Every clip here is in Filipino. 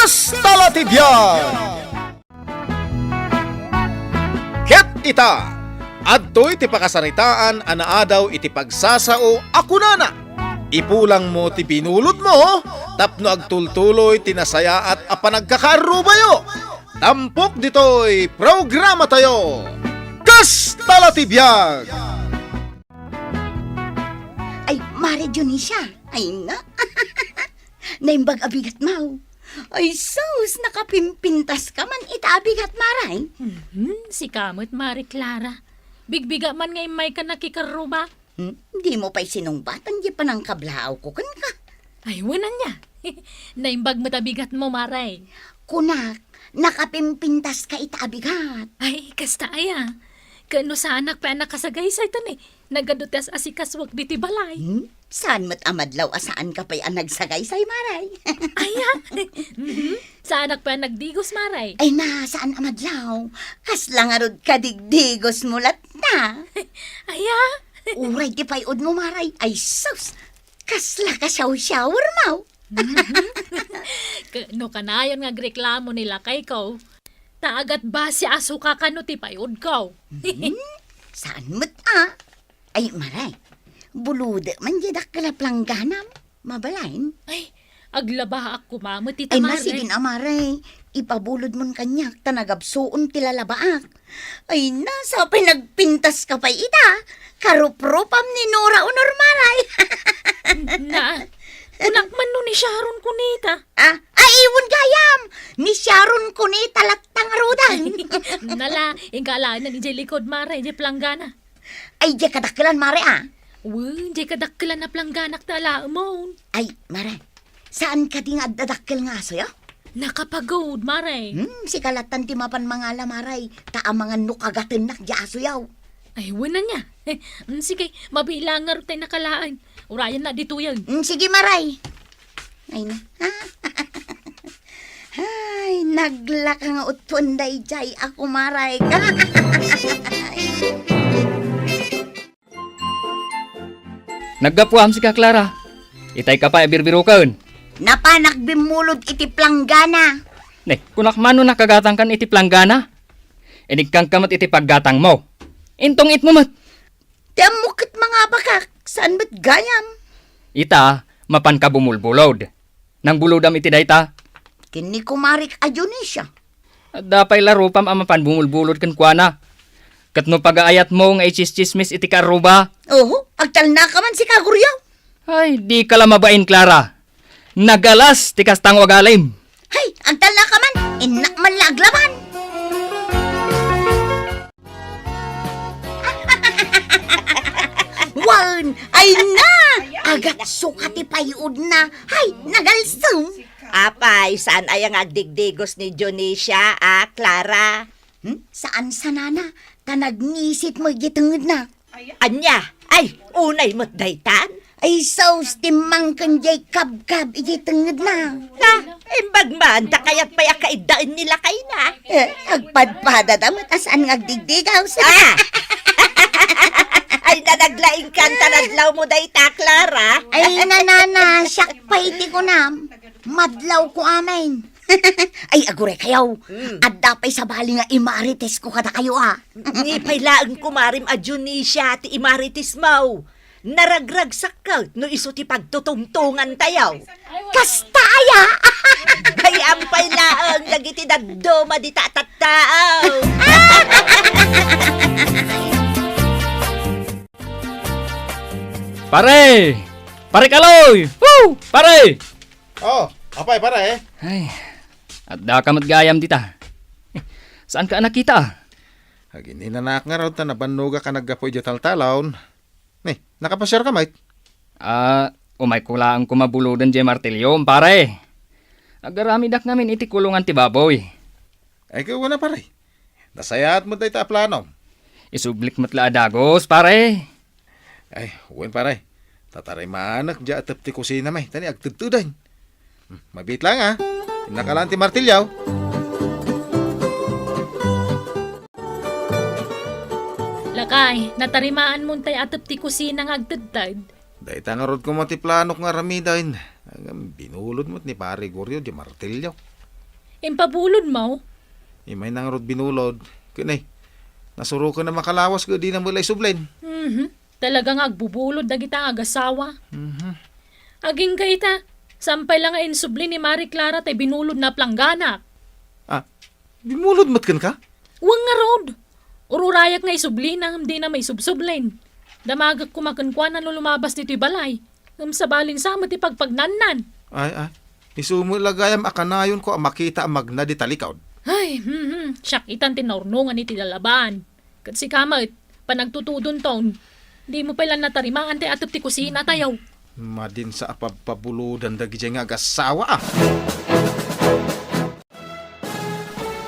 Kastalatibyan! Ket ita, adtoy ti pakasaritaan anaadaw iti pagsasao ako nana. Ipulang mo ti binulod mo, tapno agtultuloy tinasaya at apanagkakarubayo. Tampok ditoy programa tayo, Kastalatibyan! Ay, Mare Dionisya. Ay na. Naimbag abigat mau. Ay, sus, nakapimpintas ka man itabigat maray. Si kamot, Mari Clara. Bigbiga man ngay may ka nakikaruba. Di mo pa'y sinungbatan, di pa ng kablaaw ko kan ka. Ay, wanan niya. Naimbag matabigat mo, Maray. Kunak, nakapimpintas ka itabigat. Ay, kasta aya. Kano sa anak pa anak kasagay sa ito ni. Nagadutas asikaswag diti balay. Saan mo't amadlaw asaan ka pa'y nagsagay say maray? Aya. Sa anak pa nagdigos, Maray. Ay na, saan amadlaw? Kaslangarod ka digdigos mulat na. Aya. Uray di pa'y mo maray. Ay sus, kasla ka shower mau. Kano kanayon nga reklamo nila kay ko. Taagat ba si aso ka kano ti payod ko? Saan mo't Ay maray, bulude man jadak kalaplanganam. Mabalain. Ay, aglaba ako mamot ti Ay Maray. masigin amaray, ipabulod mon kanyak tanagabsoon tilalabaak. Ay nasa pinagpintas ka pa ita, karupropam ni Nora Honor maray. Na, unak man no ni Sharon kunita. Ay iwan gayam, ni Sharon ko ni talaktang rudan. Nala, ingkala na ni Jelikod Maray, di planggana. Ay di kadakkelan mare Di kadakkelan na plangganak tala mo. Ay mare, saan ka di nga dadakkel nga sa'yo? Nakapagod, Maray. Si kalatan ti mapan mga lamaray, mga nukagatin na jaso yaw. Ay, wala niya. Sige, mabilangar tayo nakalaan. Urayan na dito yan. Sige maray. Ay na. Ay, naglaka nga utpunday jay ako maray. Naggapuam si ka, Clara. Itay ka pa ibirbirukan. Napanak bimulod iti planggana. Ne, kunak mano nakagatang kan iti planggana. Inig kang kamat iti paggatang mo. Intong it mo mat. Damukit mga bakak, saan ba't gayam? Ita, mapan ka bumulbulod. Nang bulodam iti dayta. Kini kumarik Adyonisya. At dapay laro pam amapan bumulbulod kan kuana. Katno pag-aayat mo nga ichis-chismis iti karuba. Oho, agtal na ka man si Kaguryaw. Ay, di ka lamabain, Clara. Nagalas, tikas tang wagalim. Hay, agtal na ka man, inak man laglaban. Wan, ay na! Agat sukati payud na. Hay, nagalsong. Apay, saan ayang agdigdigos ni Dionisya, Clara? Saan sanana? Tanagnisit mo gitungod na. Anya, ay, unay mo't daytan? Ay, saus timang kan jay kab-kab igitungod na. Na, imbag man, takayat paya kaidaan nila kay na. Agpadpada damat asaan ngagdigdigaw sa. Ay, nanaglaing kanta nadlaw mo dayta, Clara. Ay, nanana, siyak pa iti ko na. Madlaw ko amin. Ay, agure kayaw. At dapay sa bali nga imarites ko kada kayo Ni pailaan kumarim a Dionisya ti imaritis mo. Naragrag sakal no iso ti pagtutungtungan tayaw. Kastaya! Ay, ang pailaan dagiti dadoma di tatataaw. Pare! Pare kaloy! Woo! Pare! Oh, apay para Ay, at da ka matgayam dita. Saan ka nakita? Agin inanak nga raw ta nabanuga ka naggapoy di taltalawon. Ni, nakapasyar ka, mate? Umay kulaan kumabuludan di martilyo, pare. Agarami dak namin iti kulungan ti baboy. Ay, kaya na pare. Nasayaat mo tayo ta plano. Isublik matla adagos, pare. Ay, uwan pare. Tataray maanak dya atap ti kusina may. Tani agtudtudan. Mabit lang Nakalaan ti martilyaw. Lakay, natarimaan mo tay atap ti kusina nga agtadtad. Dahil tangarod ko mo ti planok nga ramidain. Binulod mo't ni pare Goryo di martilyaw. Impabulod mo. Imay nang rod binulod. Kunay, nasuro ka na makalawas ko di na mulay sublin. Talagang agbubulod na kita agasawa. Aging kayta, sampay lang nga insubli ni Marie Clara tay binulod na planggana. Ah, binulod mat kan ka? Huwag nga rod. Ururayak nga isubli na hindi na may subsublin. Damagak kumakunkwa na no lumabas nito'y balay. Sa baling sama ti pagpagnannan. Ay. Isumulagayam akanayon ko ang makita ang magna di talikod. Ay, siyak itan tinaurnungan ni tinalaban. Kasi kamit, panagtutudon taon, di mo pala natarimaan ti atop ti kusina tayaw. Madin sa apapabuludan dagi nga agasawa ah.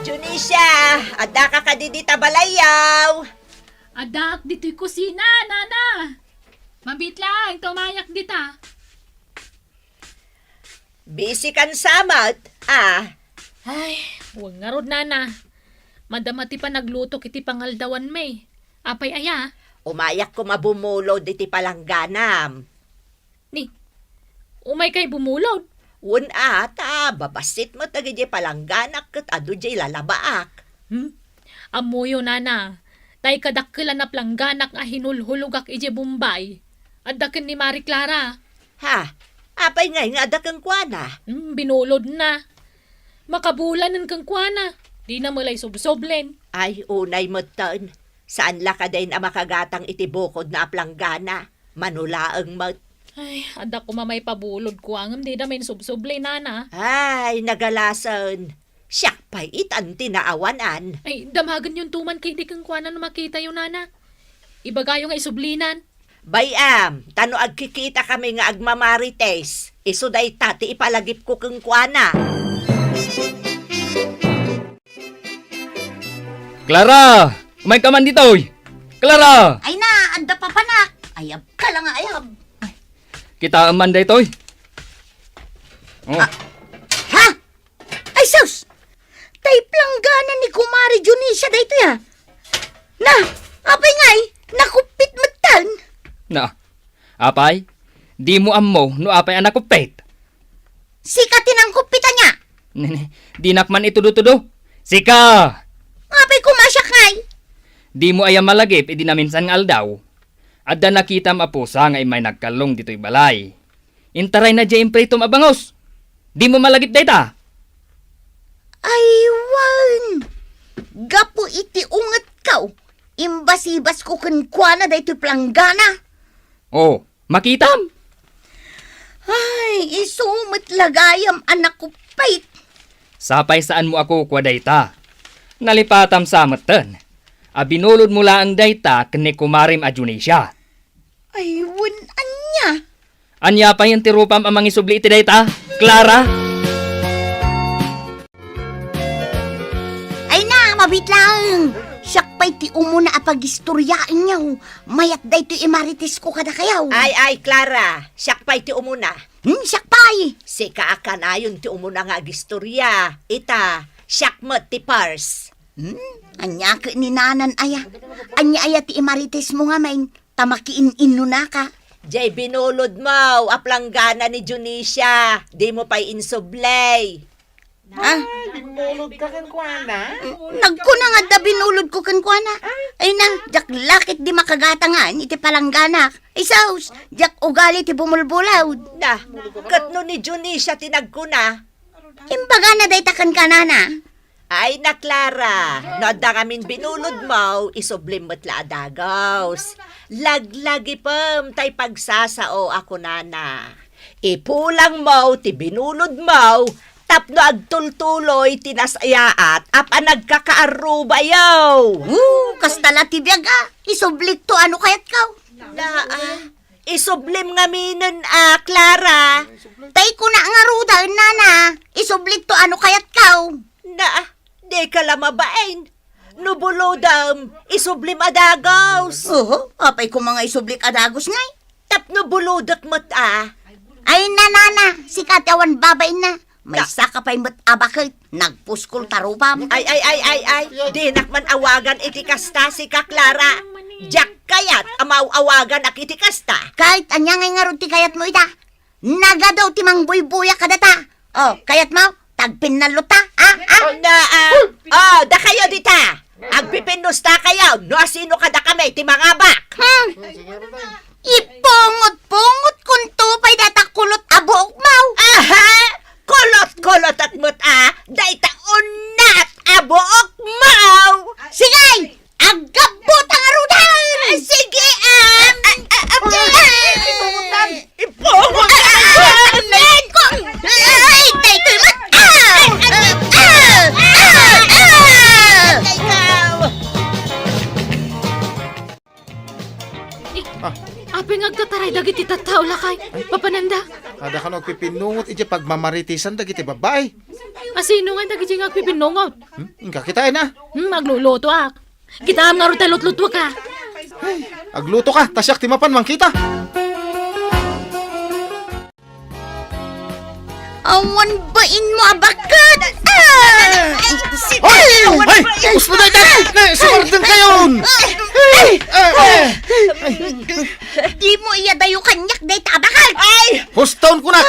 Junisha, ada ka kadidita balayaw. Adak, dito'y kusina, nana. Mabit lang, tumayak dita. Busy kan samat, ah. Ay, huwag nga rod, nana. Madamati pa nagluto kiti pangaldawan may. Apay aya. Umayak ko mabumulod iti palangganam. Ni, umay kay bumulod. Wun ata, babasit mo tagi palangganak kat adu jay lalabaak. Amuyo, nana. Tay kadakkilan na plangganak nga hinulhulugak ije Bombay. Adakin ni Marie Clara. Ha, apay nga ada kang kwana. Binulod na. Makabulan kang kwana. Di na malay subsoblen. Ay, unay mo ton. Saan la ka din ang makagatang itibukod na aplanggana? Manulaang mat. Ay, adak ko mamay pabulod ko ang di na may subsoblen, nana. Ay, nagalason. Siyak pa'y itan tinaawanan. Ay, damagan yung tuman kay di kang kwana na makita yung nana. Ibagayo nga isublinan. Bayam, tano agkikita kami nga agmamarites. Iso day tati ipalagip ko kang kwana. Clara! Umay ka man dito, oy! Clara! Ay na, anda pa panak. Ayab ka lang nga ayab. Kita man dito, oy! Oh, Ha? Ay sus! Tay planggana ni Kumari Junisha dayto ya. Na, apay ngay, nakupit matan. na. Apay, di mo ammo no apay anak kupit. Sikatin ang kupitan niya. Di nakman itudo-tudo. Sika! Apay kumasyak ngay. Di mo ayam malagip, di na minsan nga aldaw. Adda nakita mapusa nga may nagkalong dito'y balay. Intaray na dyan pretom abangos. Di mo malagip dayta. Aywan. Gapo iti unget kaw. Imbas-ibas ko kunkwana dayto planggana. Oh, makitam. Ay, isumit lagayam anak ko pait. Sapay saan mo ako kwa dayta. Nalipatam sa matan. Abinulod mula ang dayta kani kumarim a Junisha. Aywan anya. Anya pa yung tirupam amang isubli iti dayta, Clara? Ay na, mabit lang. Siyak pa'y ti umuna apagistoryain niyaw. Mayat dayto imaritis ko kada kayaw. Ay, Clara, siyak pa'y ti umuna. Siyak pa'y. Sika akan ayon ti umuna nga agistorya. Ita, siyak mo ti pars. Anya ka ni nanan aya. Anya aya ti imaritis mo nga main. Tamakiin-ino na ka. Jay binulod mo, aplanggana ni Junisha. Di mo pa'y insublay. Ah? Nagkuna nga da binulod ko kankwana. Ay na, jak lakit di makagatangan, iti palanggana. Ay saus, jak ugali ti bumulbulaw. Na, katno ni Junisha tinagkuna. Imbaga na day takan kanana. Ay na, Clara, no da kamin binulod mo, isublim mo't la adagaws. Laglagi pam, tay pagsasao ako nana. Ipulang mo, ti binulod mo, tapno agtultuloy, tinasayaat, apa nagkakaarubayaw. Kastala ti biyaga, isublik to ano kayat kaw. Na, isublim nga minin, Clara. Tay ko na nga ruda, nana, isublik to ano kayat kaw. Na, di ka lamabain. Nubulodam, isublim adagaws. Oo, apay ko mga isublik adagos ngay. Tapno bulodot mo't Ay na nana, si katawan babain na. May saka pa'y mat abakit, nagpuskol tarupam. Ay, di nakman awagan iti kasta si Clara. Jack kayat, amaw-awagan ak iti kasta. Kahit anya ngay nga ti kayat mo ita. Naga daw ti mang buy-buya kadata. Oh, kayat mo, tagpin na luta, ah? Da kayo dita. Agpipindos ta kayo. No, sino ka da kami, ti mga bak. Ipungot-pungot kung tupay datakulot abuok mau. Aha! Kulot-kulot at muta. Dayta unat abook mau. Sigay! Agabot ang arudan! Sige, Ipungot ko! Ay, tay ko'y Apeng agtataray dagiti tattao lakay. Papananda. Kada ka nagpipinungot iti pagmamaritisan dagiti babae. Asino nga dagiti nga agpipinungot? Ingka kitain na. Magluluto ak. Kita am nga ro talot-luto ka. Agluto ka, tasyak timapan man kita. Awan bain mo abakat! Ay! Gusto na ito! Sumardan kayon! Di mo iyadayo kanyak day tabakat! Ay! Hustown ko na!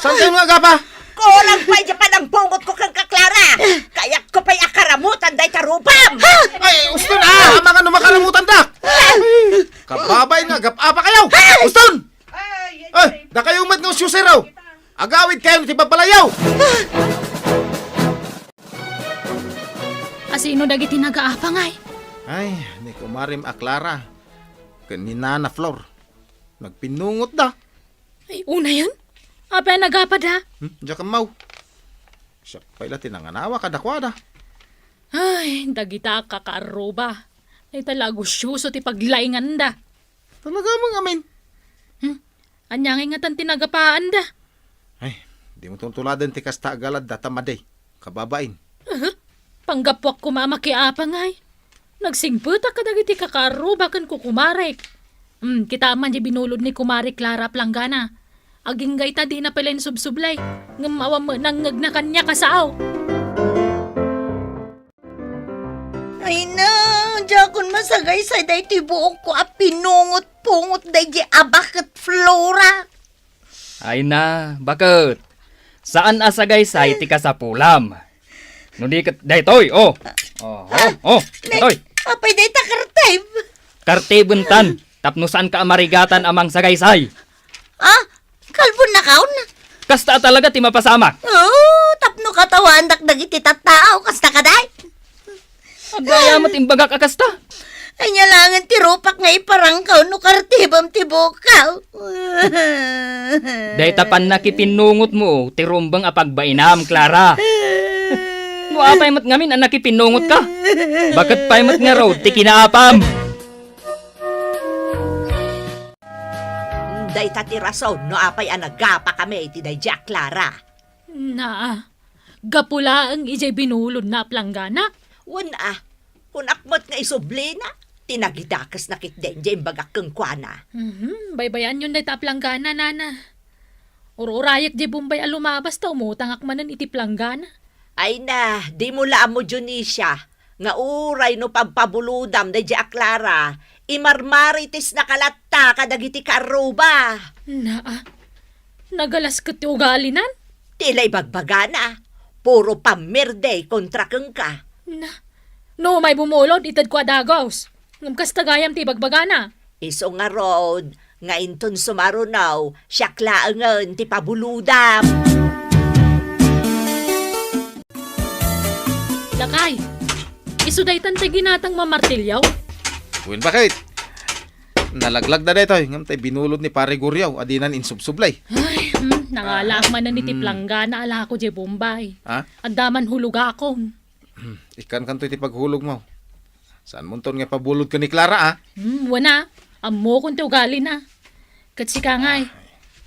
Saan kayo mga gapa? Kulang pa dyan pa ng bungot ko kang kaklara. Kayak ko pa'y akaramutan day tarupam. Ay, gusto na! Mga numakalamutan dak! Kababay nga, gap-apa kayo! Huston! Ay, da kayo umat ng susiraw! Agawid kayo ng tibabalayaw! Asino dagiti nagaapangay? Ay, ni kumarim aklara. Kanina na Flor. Nagpinungot da. Ay, una yun? Apa nagapad ha? Diyan ka mau. Siya pala tinanganawa kadakwada. Ay, dagita kakaroba. Ay talago syuso ti paglaingan da. Talaga mong amin. Anyangay nga tan tinagapaan da. Ay, di mo tuntuladan ti kasta galad data maday. Kababain. Panggapwak kumama kiapangay. Nagsingputa ka dagiti kakaroba kan kukumarek. Kita man di binulod ni kumari Clara Planggana. Aging gayta di na pala subsublay. Ngamawa mo nang na kanya kasaaw. Ay na, jakon masagay sa day tibuok ko a pinungot-pungot day di abakat Flora. Ay na, bakit? Saan asagay-say ti ka sa pulam? Nudi kat daytoy, oh. Daytoy. Apay day takartay. Kartibuntan, tapno saan ka amarigatan amang sagay-say? Kalbon na kaon. Kasta talaga ti mapasamak. Oh, tapno katawan dagiti tattao kasta kaday. Agaya mo't imbagak akasta. Ay nyalangan ti rupak nga iparangkaw no kartibam ti bukaw. Day tapan nakipinungot mo, ti rumbang apagbainam, Clara. No apay mat ngamin ang nakipinungot ka. Bakit pay mat nga raw, ti kinaapam. Day tatirason, no apay anagapa kami iti day Jack Clara. Gapula ang ijay binulod na Planggana. Wala, kung akmot nga isublina, tinagidakas na kitden dyan bagak kang kwana. Baybayan yun day ta Planggana, nana. Urayak di bumbay alumabas ta umutang akmanan iti Planggana. Ay na, di mo laan mo Junisha, nga uray no pagpabuludam day Jack Clara, imarmaritis na kalatta kadagiti karuba. Nagalas ka ti ugalinan? Tila'y bagbagana, puro pamirde kontra kang ka. No, may bumulod, itad ko adagaws. Ngam kastagayam ti bagbagana. Iso nga road, nga inton sumarunaw, siya klaangan ti pabuludam. Lakay, isuday tantay ginatang mamartilyaw. Uwin bakit? Nalaglag na dito. Ngam tay binulod ni pare Guryaw. Adinan insubsublay. Ay, nangalak man na niti Planggana ala ko di Bombay. Ha? Andaman hulog akong. Ikan kanto iti paghulog mo. Saan mo nga pabulod ka ni Clara, Wana, amo kung ti ugali na. Katsi ka ngay.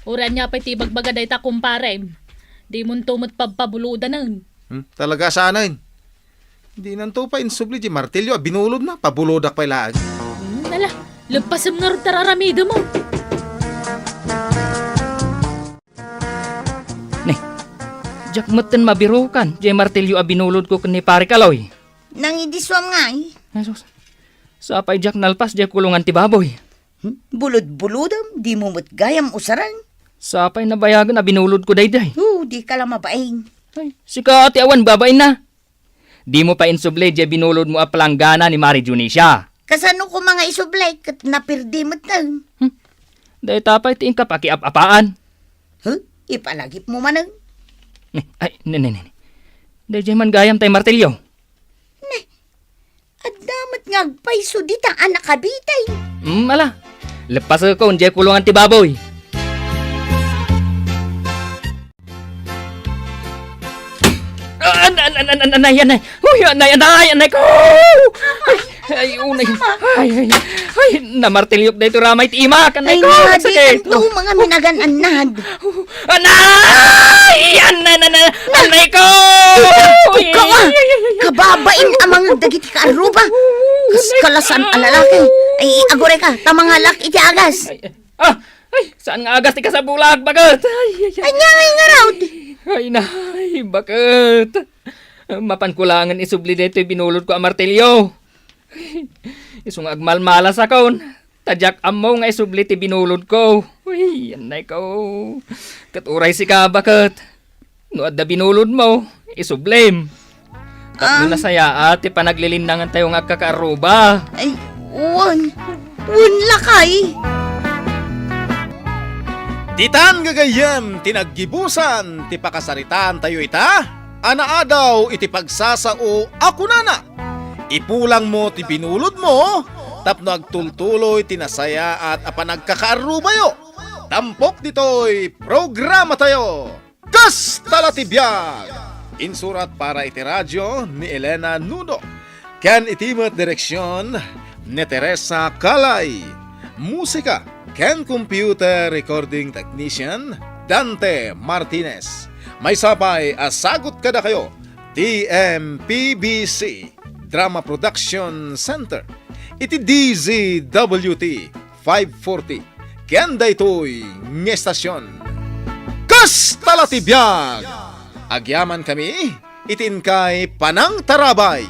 Uran niya pa'y tibagbaga day ta kumparem. Di mo tumot pabpabuludan nun. Talaga sanain. Hindi nanto pa insubli di martilyo. Binulod na. Pabulodak pa ilaan. Nala, lagpasam nga rin tararamido mo. Jack moten mabirukan, jay martilyo a binulod ko ni pare Kaloy. Nangidiswam nga eh. Jesus. Sa apay Jack nalpas, jay kulungan ti baboy. Bulod-bulodam, di mo gayam usaran. Sa apay nabayagan a binulod ko dayday. Di ka lang mabaing. Ay, sika ati awan babain na. Di mo pa insuble di binulod mo a palanggana ni Mari Junisha. Kasano ko mga isublay kat napirdimot na. Dahil tapay tiin ka pakiap-apaan. Huh? Ipalagip mo man ang. Ay, nene. Dahil man gayam tay martilyo. At damat ngagpay dita anak kabitay. Ala. Lepas ko unjay kulungan ti baboy. Anay ko! Ay, unay. Ay, namartilyok na ito ramay ti imak. Anay Ay ko, nga, di sakit. kanto mga minagan-anad. Anay! Anay ko! Ikaw kababain ang mga dagiti ka aruba. Kaskalasan ang lalaki. Ay, agore ka, tamang halak iti agas. Ay, saan nga agas ti ka sa bulag, bagat? Ay, nga raw. Ay, nay, bakit? Mapankulangan isubli dito binulod ko ang martilyo. Isung agmalmalas akon. Tadyak amaw nga isubli ti binulod ko. Uy, yanay ko. Katuray si ka, bakit? Noad na binulod mo, isublim. Tatlo na saya ati panaglilinangan tayo nga kakaruba. Ay, uwan lakay. Ditan gagayem tinaggibusan ti pakasaritan tayo ita. Ana adaw iti pagsasao ako nana. Ipulang mo ti binulod mo. Tapno agtultuloy tinasaya at apanagkakaarubayo. Tampok dito'y programa tayo. Kas talatibiyag! Insurat para iti radyo ni Elena Nuno. Ken itimat direksyon ni Teresa Calay. Musika ken computer recording technician Dante Martinez. May sapay asagot kada kayo TMPBC Drama Production Center. Iti DZWT 540 ken daytoy nga estasyon. Kas talatibiyag! Agyaman kami, itin kay Panang Tarabay.